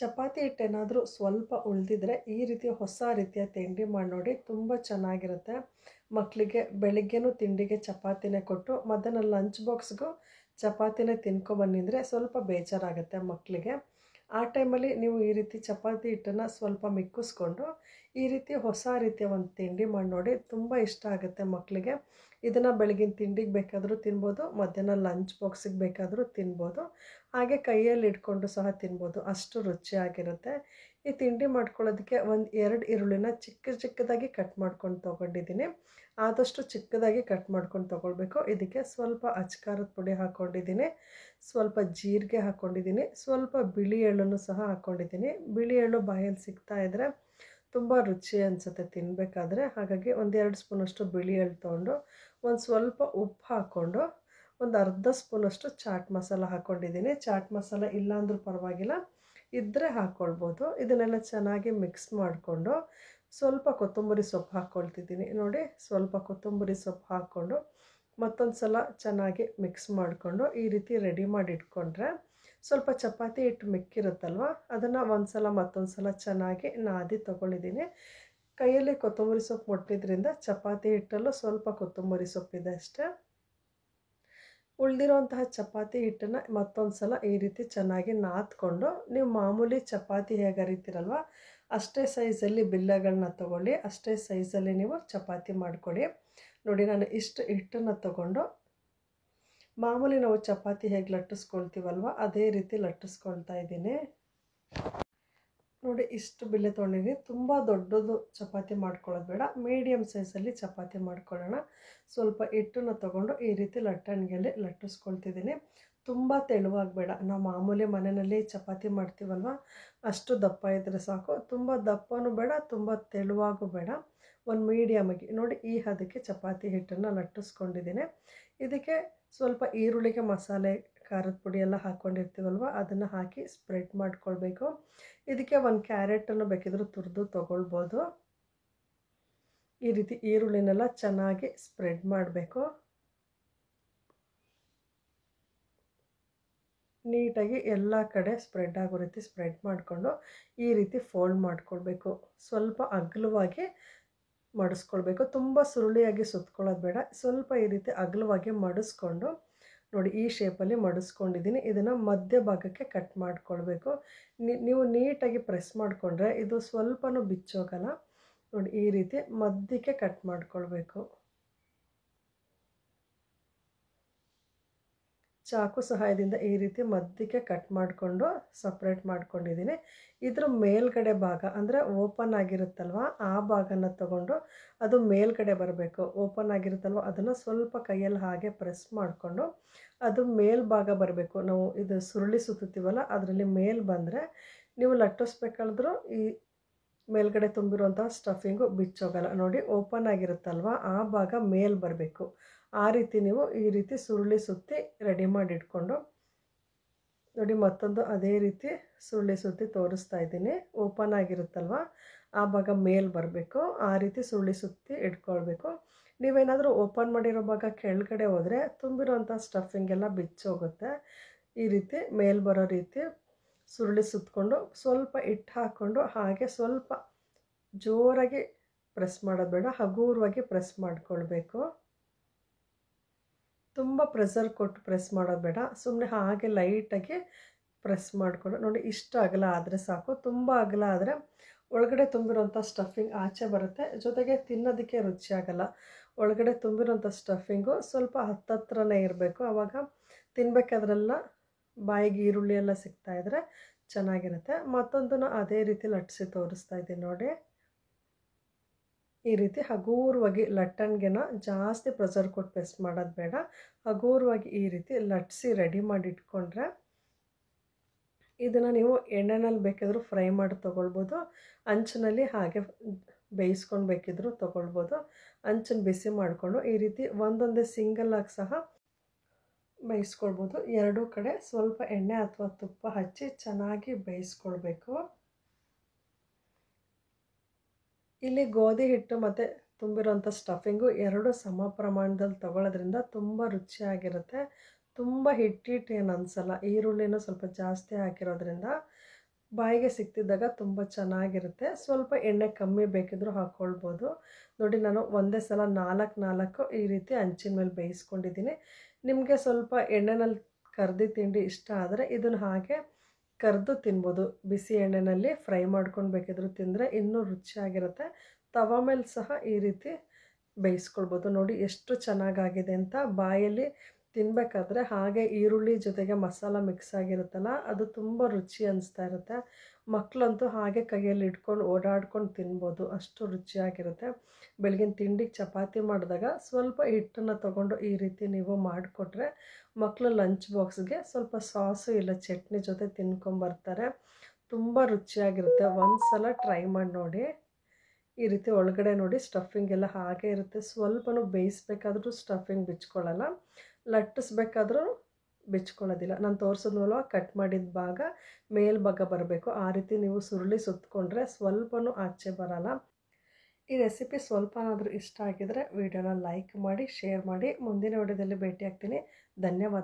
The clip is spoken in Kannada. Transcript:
ಚಪಾತಿ ಹಿಟ್ಟೇನಾದರೂ ಸ್ವಲ್ಪ ಉಳಿದಿದ್ರೆ ಈ ರೀತಿ ಹೊಸ ರೀತಿಯ ತಿಂಡಿ ಮಾಡಿ ನೋಡಿ, ತುಂಬ ಚೆನ್ನಾಗಿರುತ್ತೆ. ಮಕ್ಕಳಿಗೆ ಬೆಳಿಗ್ಗೆನೂ ತಿಂಡಿಗೆ ಚಪಾತಿನೇ ಕೊಟ್ಟು ಮಧ್ಯಾಹ್ನ ಲಂಚ್ ಬಾಕ್ಸ್ಗೂ ಚಪಾತಿನೇ ತಿನ್ಕೊಬನ್ನಿದ್ರೆ ಸ್ವಲ್ಪ ಬೇಜಾರಾಗುತ್ತೆ ಮಕ್ಕಳಿಗೆ. ಆ ಟೈಮಲ್ಲಿ ನೀವು ಈ ರೀತಿ ಚಪಾತಿ ಹಿಟ್ಟನ್ನು ಸ್ವಲ್ಪ ಮಿಕ್ಕಿಸ್ಕೊಂಡು ಈ ರೀತಿ ಹೊಸ ರೀತಿಯ ಒಂದು ತಿಂಡಿ ಮಾಡಿ ನೋಡಿ, ತುಂಬ ಇಷ್ಟ ಆಗುತ್ತೆ ಮಕ್ಕಳಿಗೆ. ಇದನ್ನು ಬೆಳಗಿನ ತಿಂಡಿಗೆ ಬೇಕಾದರೂ ತಿನ್ಬೋದು, ಮಧ್ಯಾಹ್ನ ಲಂಚ್ ಬಾಕ್ಸಿಗೆ ಬೇಕಾದರೂ ತಿನ್ಬೋದು, ಹಾಗೆ ಕೈಯಲ್ಲಿ ಇಟ್ಕೊಂಡು ಸಹ ತಿನ್ಬೋದು, ಅಷ್ಟು ರುಚಿಯಾಗಿರುತ್ತೆ. ಈ ತಿಂಡಿ ಮಾಡ್ಕೊಳ್ಳೋದಕ್ಕೆ ಒಂದು 2 ಈರುಳ್ಳಿನ ಚಿಕ್ಕದಾಗಿ ಕಟ್ ಮಾಡ್ಕೊಂಡು ತೊಗೊಂಡಿದ್ದೀನಿ. ಆದಷ್ಟು ಚಿಕ್ಕದಾಗಿ ಕಟ್ ಮಾಡ್ಕೊಂಡು ತೊಗೊಳ್ಬೇಕು. ಇದಕ್ಕೆ ಸ್ವಲ್ಪ ಅಚ್ಕಾರದ ಪುಡಿ ಹಾಕ್ಕೊಂಡಿದ್ದೀನಿ, ಸ್ವಲ್ಪ ಜೀರಿಗೆ ಹಾಕ್ಕೊಂಡಿದ್ದೀನಿ, ಸ್ವಲ್ಪ ಬಿಳಿ ಎಳ್ಳನ್ನು ಸಹ ಹಾಕ್ಕೊಂಡಿದ್ದೀನಿ. ಬಿಳಿ ಎಳ್ಳು ಬಾಯಲ್ಲಿ ಸಿಗ್ತಾ ಇದ್ದರೆ ತುಂಬ ರುಚಿ ಅನಿಸುತ್ತೆ ತಿನ್ನಬೇಕಾದ್ರೆ. ಹಾಗಾಗಿ 1-2 ಸ್ಪೂನಷ್ಟು ಬಿಳಿ ಎಳ್ಳು ತೊಗೊಂಡು ಒಂದು ಸ್ವಲ್ಪ ಉಪ್ಪು ಹಾಕ್ಕೊಂಡು ಒಂದು ಅರ್ಧ ಸ್ಪೂನಷ್ಟು ಚಾಟ್ ಮಸಾಲ ಹಾಕ್ಕೊಂಡಿದ್ದೀನಿ. ಚಾಟ್ ಮಸಾಲ ಇಲ್ಲಾಂದ್ರೂ ಪರವಾಗಿಲ್ಲ, ಇದ್ದರೆ ಹಾಕ್ಕೊಳ್ಬೋದು. ಇದನ್ನೆಲ್ಲ ಚೆನ್ನಾಗಿ ಮಿಕ್ಸ್ ಮಾಡಿಕೊಂಡು ಸ್ವಲ್ಪ ಕೊತ್ತಂಬರಿ ಸೊಪ್ಪು ಹಾಕ್ಕೊಳ್ತಿದ್ದೀನಿ. ನೋಡಿ, ಸ್ವಲ್ಪ ಕೊತ್ತಂಬರಿ ಸೊಪ್ಪು ಹಾಕ್ಕೊಂಡು ಮತ್ತೊಂದು ಸಲ ಚೆನ್ನಾಗಿ ಮಿಕ್ಸ್ ಮಾಡಿಕೊಂಡು ಈ ರೀತಿ ರೆಡಿ ಮಾಡಿ ಇಟ್ಕೊಂಡ್ರೆ ಸ್ವಲ್ಪ ಚಪಾತಿ ಹಿಟ್ಟು ಮಿಕ್ಕಿರುತ್ತಲ್ವ, ಅದನ್ನು ಒಂದು ಸಲ ಮತ್ತೊಂದು ಸಲ ಚೆನ್ನಾಗಿ ನಾದಿ ತೊಗೊಂಡಿದ್ದೀನಿ. ಕೈಯಲ್ಲಿ ಕೊತ್ತಂಬರಿ ಸೊಪ್ಪು ಮುಟ್ಟಿದ್ರಿಂದ ಚಪಾತಿ ಹಿಟ್ಟಲ್ಲೂ ಸ್ವಲ್ಪ ಕೊತ್ತಂಬರಿ ಸೊಪ್ಪಿದೆ ಅಷ್ಟೇ. ಉಳಿದಿರೋಂತಹ ಚಪಾತಿ ಹಿಟ್ಟನ್ನು ಮತ್ತೊಂದು ಸಲ ಈ ರೀತಿ ಚೆನ್ನಾಗಿ ನಾದ್ಕೊಂಡು, ನೀವು ಮಾಮೂಲಿ ಚಪಾತಿ ಹೇಗೆ ಅರಿತೀರಲ್ವ ಅಷ್ಟೇ ಸೈಜಲ್ಲಿ ಬಿಲ್ಲೆಗಳನ್ನ ತೊಗೊಳ್ಳಿ, ಅಷ್ಟೇ ಸೈಜಲ್ಲಿ ನೀವು ಚಪಾತಿ ಮಾಡಿಕೊಡಿ. ನೋಡಿ, ನಾನು ಇಷ್ಟು ಹಿಟ್ಟನ್ನು ತೊಗೊಂಡು ಮಾಮೂಲಿ ನಾವು ಚಪಾತಿ ಹೇಗೆ ಲಟ್ಟಿಸ್ಕೊಳ್ತೀವಲ್ವ ಅದೇ ರೀತಿ ಲಟ್ಟಿಸ್ಕೊಳ್ತಾ ಇದ್ದೀನಿ. ನೋಡಿ, ಇಷ್ಟು ಬಿಲ್ಲೆ ತೊಗೊಂಡಿದ್ದೀನಿ. ತುಂಬ ದೊಡ್ಡದು ಚಪಾತಿ ಮಾಡ್ಕೊಳ್ಳೋದು ಬೇಡ, ಮೀಡಿಯಮ್ ಸೈಜಲ್ಲಿ ಚಪಾತಿ ಮಾಡ್ಕೊಳ್ಳೋಣ. ಸ್ವಲ್ಪ ಹಿಟ್ಟನ್ನು ತೊಗೊಂಡು ಈ ರೀತಿ ಲಟ್ಟಣಿಗೆಯಲ್ಲಿ ಲಟ್ಟಿಸ್ಕೊಳ್ತಿದ್ದೀನಿ. ತುಂಬ ತೆಳುವಾಗಿ ಬೇಡ, ನಾವು ಮಾಮೂಲಿ ಮನೆಯಲ್ಲಿ ಚಪಾತಿ ಮಾಡ್ತೀವಲ್ವ ಅಷ್ಟು ದಪ್ಪ ಇದ್ದರೆ ಸಾಕು. ತುಂಬ ದಪ್ಪನೂ ಬೇಡ, ತುಂಬ ತೆಳುವಾಗೂ ಬೇಡ, ಒಂದು ಮೀಡಿಯಮಾಗಿ. ನೋಡಿ, ಈ ಹದಕ್ಕೆ ಚಪಾತಿ ಹಿಟ್ಟನ್ನು ಲಟ್ಟಿಸ್ಕೊಂಡಿದ್ದೀನಿ. ಇದಕ್ಕೆ ಸ್ವಲ್ಪ ಈರುಳ್ಳಿಗೆ ಮಸಾಲೆ ಖಾರದ ಪುಡಿ ಎಲ್ಲ ಹಾಕ್ಕೊಂಡಿರ್ತೀವಲ್ವ ಅದನ್ನು ಹಾಕಿ ಸ್ಪ್ರೆಡ್ ಮಾಡ್ಕೊಳ್ಬೇಕು. ಇದಕ್ಕೆ ಒಂದು ಕ್ಯಾರೆಟನ್ನು ಬೇಕಿದ್ರೂ ತುರಿದು ತೊಗೊಳ್ಬೋದು. ಈ ರೀತಿ ಈರುಳ್ಳಿನೆಲ್ಲ ಚೆನ್ನಾಗಿ ಸ್ಪ್ರೆಡ್ ಮಾಡಬೇಕು. ನೀಟಾಗಿ ಎಲ್ಲ ಕಡೆ ಸ್ಪ್ರೆಡ್ ಆಗೋ ರೀತಿ ಸ್ಪ್ರೆಡ್ ಮಾಡಿಕೊಂಡು ಈ ರೀತಿ ಫೋಲ್ಡ್ ಮಾಡ್ಕೊಳ್ಬೇಕು. ಸ್ವಲ್ಪ ಅಗಲವಾಗಿ ಮಡಿಸ್ಕೊಳ್ಬೇಕು, ತುಂಬ ಸುರುಳಿಯಾಗಿ ಸುತ್ಕೊಳ್ಳೋದು ಬೇಡ, ಸ್ವಲ್ಪ ಈ ರೀತಿ ಅಗಲವಾಗಿ ಮಡಿಸ್ಕೊಂಡು ನೋಡಿ ಈ ಶೇಪಲ್ಲಿ ಮಡಿಸ್ಕೊಂಡಿದ್ದೀನಿ. ಇದನ್ನು ಮಧ್ಯ ಭಾಗಕ್ಕೆ ಕಟ್ ಮಾಡ್ಕೊಳ್ಬೇಕು. ನೀವು ನೀಟಾಗಿ ಪ್ರೆಸ್ ಮಾಡಿಕೊಂಡ್ರೆ ಇದು ಸ್ವಲ್ಪನೂ ಬಿಚ್ಚೋಗಲ್ಲ. ನೋಡಿ, ಈ ರೀತಿ ಮಧ್ಯಕ್ಕೆ ಕಟ್ ಮಾಡ್ಕೊಳ್ಬೇಕು. ಚಾಕು ಸಹಾಯದಿಂದ ಈ ರೀತಿ ಮಧ್ಯಕ್ಕೆ ಕಟ್ ಮಾಡಿಕೊಂಡು ಸಪ್ರೇಟ್ ಮಾಡ್ಕೊಂಡಿದ್ದೀನಿ. ಇದ್ರ ಮೇಲ್ಗಡೆ ಭಾಗ ಅಂದರೆ ಓಪನ್ ಆಗಿರುತ್ತಲ್ವ ಆ ಭಾಗನ ತಗೊಂಡು ಅದು ಮೇಲ್ಗಡೆ ಬರಬೇಕು. ಓಪನ್ ಆಗಿರುತ್ತಲ್ವ ಅದನ್ನು ಸ್ವಲ್ಪ ಕೈಯಲ್ಲಿ ಹಾಗೆ ಪ್ರೆಸ್ ಮಾಡಿಕೊಂಡು ಅದು ಮೇಲ್ಭಾಗ ಬರಬೇಕು. ನಾವು ಇದು ಸುರುಳಿ ಸುತ್ತೀವಲ್ಲ ಅದರಲ್ಲಿ ಮೇಲ್ ಬಂದರೆ ನೀವು ಲಟ್ಟಿಸ್ಬೇಕಾದ್ರೂ ಈ ಮೇಲ್ಗಡೆ ತುಂಬಿರುವಂಥ ಸ್ಟಫಿಂಗು ಬಿಚ್ಚೋಗಲ್ಲ. ನೋಡಿ, ಓಪನ್ ಆಗಿರುತ್ತಲ್ವ ಆ ಭಾಗ ಮೇಲ್ ಬರಬೇಕು. ಆ ರೀತಿ ನೀವು ಈ ರೀತಿ ಸುರುಳಿ ಸುತ್ತಿ ರೆಡಿ ಮಾಡಿ ಇಟ್ಕೊಂಡು ನೋಡಿ, ಮತ್ತೊಂದು ಅದೇ ರೀತಿ ಸುರುಳಿ ಸುತ್ತಿ ತೋರಿಸ್ತಾ ಇದ್ದೀನಿ. ಓಪನ್ ಆಗಿರುತ್ತಲ್ವ ಆ ಭಾಗ ಮೇಲ್ ಬರಬೇಕು, ಆ ರೀತಿ ಸುರುಳಿ ಸುತ್ತಿ ಇಟ್ಕೊಳ್ಬೇಕು. ನೀವೇನಾದರೂ ಓಪನ್ ಮಾಡಿರೋ ಭಾಗ ಕೆಳಗಡೆ ಹೋದರೆ ತುಂಬಿರೋಂಥ ಸ್ಟಫಿಂಗೆಲ್ಲ ಬಿಚ್ಚೋಗುತ್ತೆ. ಈ ರೀತಿ ಮೇಲ್ ಬರೋ ರೀತಿ ಸುರುಳಿ ಸುತ್ತಕೊಂಡು ಸ್ವಲ್ಪ ಹಿಟ್ಟು ಹಾಕ್ಕೊಂಡು ಹಾಗೆ ಸ್ವಲ್ಪ ಜೋರಾಗಿ ಪ್ರೆಸ್ ಮಾಡೋದು ಬೇಡ, ಹಗುರವಾಗಿ ಪ್ರೆಸ್ ಮಾಡ್ಕೊಳ್ಬೇಕು. ತುಂಬ ಪ್ರೆಷರ್ ಕೊಟ್ಟು ಪ್ರೆಸ್ ಮಾಡೋದು ಬೇಡ, ಸುಮ್ಮನೆ ಹಾಗೆ ಲೈಟಾಗಿ ಪ್ರೆಸ್ ಮಾಡಿಕೊಂಡು ನೋಡಿ ಇಷ್ಟು ಅಗಲ ಆದರೆ ಸಾಕು. ತುಂಬ ಅಗಲ ಆದರೆ ಒಳಗಡೆ ತುಂಬಿರೋಂಥ ಸ್ಟಫಿಂಗ್ ಆಚೆ ಬರುತ್ತೆ, ಜೊತೆಗೆ ತಿನ್ನೋದಕ್ಕೆ ರುಚಿಯಾಗಲ್ಲ. ಒಳಗಡೆ ತುಂಬಿರೋಂಥ ಸ್ಟಫಿಂಗು ಸ್ವಲ್ಪ ಹತ್ತತ್ರನೇ ಇರಬೇಕು, ಆವಾಗ ತಿನ್ನಬೇಕಾದ್ರೆಲ್ಲ ಬಾಯಿಗೆ ಈರುಳ್ಳಿ ಎಲ್ಲ ಸಿಗ್ತಾಯಿದ್ರೆ ಚೆನ್ನಾಗಿರುತ್ತೆ. ಮತ್ತೊಂದನ್ನು ಅದೇ ರೀತಿ ಲಟ್ಟಿಸಿ ತೋರಿಸ್ತಾ ಇದ್ದೀನಿ ನೋಡಿ. ಈ ರೀತಿ ಹಗೂರವಾಗಿ ಲಟ್ಟಣಿಗೆನ ಜಾಸ್ತಿ ಪ್ರೆಷರ್ ಕೊಟ್ಟು ಪ್ರೆಸ್ ಮಾಡೋದು ಬೇಡ, ಹಗೂರವಾಗಿ ಈ ರೀತಿ ಲಟ್ಟಿಸಿ ರೆಡಿ ಮಾಡಿ ಇಟ್ಕೊಂಡ್ರೆ ಇದನ್ನು ನೀವು ಎಣ್ಣೆನಲ್ಲಿ ಬೇಕಿದ್ರೂ ಫ್ರೈ ಮಾಡಿ ತೊಗೊಳ್ಬೋದು, ಅಂಚಿನಲ್ಲಿ ಹಾಗೆ ಬೇಯಿಸ್ಕೊಂಡು ಬೇಕಿದ್ರೂ ತೊಗೊಳ್ಬೋದು. ಅಂಚನ್ನು ಬಿಸಿ ಮಾಡಿಕೊಂಡು ಈ ರೀತಿ ಒಂದೊಂದೇ ಸಿಂಗಲ್ಲಾಗಿ ಸಹ ಬೇಯಿಸ್ಕೊಳ್ಬೋದು. ಎರಡೂ ಕಡೆ ಸ್ವಲ್ಪ ಎಣ್ಣೆ ಅಥವಾ ತುಪ್ಪ ಹಚ್ಚಿ ಚೆನ್ನಾಗಿ ಬೇಯಿಸ್ಕೊಳ್ಬೇಕು. ಇಲ್ಲಿ ಗೋಧಿ ಹಿಟ್ಟು ಮತ್ತು ತುಂಬಿರೋಂಥ ಸ್ಟಫಿಂಗು ಎರಡು ಸಮ ಪ್ರಮಾಣದಲ್ಲಿ ತೊಗೊಳ್ಳೋದ್ರಿಂದ ತುಂಬ ರುಚಿಯಾಗಿರುತ್ತೆ. ತುಂಬ ಹಿಟ್ಟಿಟ್ಟು ಏನು ಅನಿಸಲ್ಲ, ಈರುಳ್ಳಿನೂ ಸ್ವಲ್ಪ ಜಾಸ್ತಿ ಹಾಕಿರೋದ್ರಿಂದ ಬಾಯಿಗೆ ಸಿಕ್ತಿದ್ದಾಗ ತುಂಬ ಚೆನ್ನಾಗಿರುತ್ತೆ. ಸ್ವಲ್ಪ ಎಣ್ಣೆ ಕಮ್ಮಿ ಬೇಕಿದ್ರೂ ಹಾಕ್ಕೊಳ್ಬೋದು. ನೋಡಿ ನಾನು ಒಂದೇ ಸಲ 4 ಈ ರೀತಿ ಹಂಚಿನ ಮೇಲೆ ಬೇಯಿಸ್ಕೊಂಡಿದ್ದೀನಿ. ನಿಮಗೆ ಸ್ವಲ್ಪ ಎಣ್ಣೆನಲ್ಲಿ ಕರ್ದು ತಿಂಡಿ ಇಷ್ಟ ಆದರೆ ಇದನ್ನು ಹಾಗೆ ಕರೆದು ತಿನ್ಬೋದು. ಬಿಸಿ ಎಣ್ಣೆಯಲ್ಲಿ ಫ್ರೈ ಮಾಡ್ಕೊಂಡು ಬೇಕಿದ್ರೂ ತಿಂದರೆ ಇನ್ನೂ ರುಚಿಯಾಗಿರುತ್ತೆ. ತವ ಮೇಲೆ ಸಹ ಈ ರೀತಿ ಬೇಯಿಸ್ಕೊಳ್ಬೋದು. ನೋಡಿ ಎಷ್ಟು ಚೆನ್ನಾಗಾಗಿದೆ ಅಂತ. ಬಾಯಲ್ಲಿ ತಿನ್ನಬೇಕಾದ್ರೆ ಹಾಗೆ ಈರುಳ್ಳಿ ಜೊತೆಗೆ ಮಸಾಲ ಮಿಕ್ಸ್ ಆಗಿರುತ್ತಲ್ಲ, ಅದು ತುಂಬ ರುಚಿ ಅನಿಸ್ತಾ ಇರುತ್ತೆ. ಮಕ್ಕಳಂತೂ ಹಾಗೆ ಕೈಯಲ್ಲಿ ಇಟ್ಕೊಂಡು ಓಡಾಡ್ಕೊಂಡು ತಿನ್ಬೋದು, ಅಷ್ಟು ರುಚಿಯಾಗಿರುತ್ತೆ. ಬೆಳಗಿನ ತಿಂಡಿಗೆ ಚಪಾತಿ ಮಾಡಿದಾಗ ಸ್ವಲ್ಪ ಹಿಟ್ಟನ್ನು ತೊಗೊಂಡು ಈ ರೀತಿ ನೀವು ಮಾಡಿಕೊಟ್ರೆ ಮಕ್ಕಳು ಲಂಚ್ ಬಾಕ್ಸ್ಗೆ ಸ್ವಲ್ಪ ಸಾಸು ಇಲ್ಲ ಚಟ್ನಿ ಜೊತೆ ತಿನ್ಕೊಂಬರ್ತಾರೆ. ತುಂಬ ರುಚಿಯಾಗಿರುತ್ತೆ. ಒಂದು ಸಲ ಟ್ರೈ ಮಾಡಿ ನೋಡಿ. ಈ ರೀತಿ ಒಳಗಡೆ ನೋಡಿ ಸ್ಟಫಿಂಗ್ ಎಲ್ಲ ಹಾಗೆ ಇರುತ್ತೆ. ಸ್ವಲ್ಪನೂ ಬೇಯಿಸ್ಬೇಕಾದ್ರೂ ಸ್ಟಫಿಂಗ್ ಬಿಚ್ಕೊಳ್ಳಲ್ಲ, ಲಟ್ಟಿಸ್ಬೇಕಾದ್ರೂ ಬಿಚ್ಕೊಳ್ಳೋದಿಲ್ಲ. ನಾನು ತೋರಿಸಿದ್ನಲ್ವ ಕಟ್ ಮಾಡಿದ ಭಾಗ ಮೇಲ್ಭಾಗ ಬರಬೇಕು, ಆ ರೀತಿ ನೀವು ಸುರುಳಿ ಸುತ್ತಕೊಂಡ್ರೆ ಸ್ವಲ್ಪನೂ ಆಚೆ ಬರಲ್ಲ. ಈ ರೆಸಿಪಿ ಸ್ವಲ್ಪನಾದರೂ ಇಷ್ಟ ಆಗಿದರೆ ವಿಡಿಯೋನ ಲೈಕ್ ಮಾಡಿ, ಶೇರ್ ಮಾಡಿ. ಮುಂದಿನ ವಿಡಿಯೋದಲ್ಲಿ ಭೇಟಿ ಆಗ್ತೀನಿ. ಧನ್ಯವಾದ.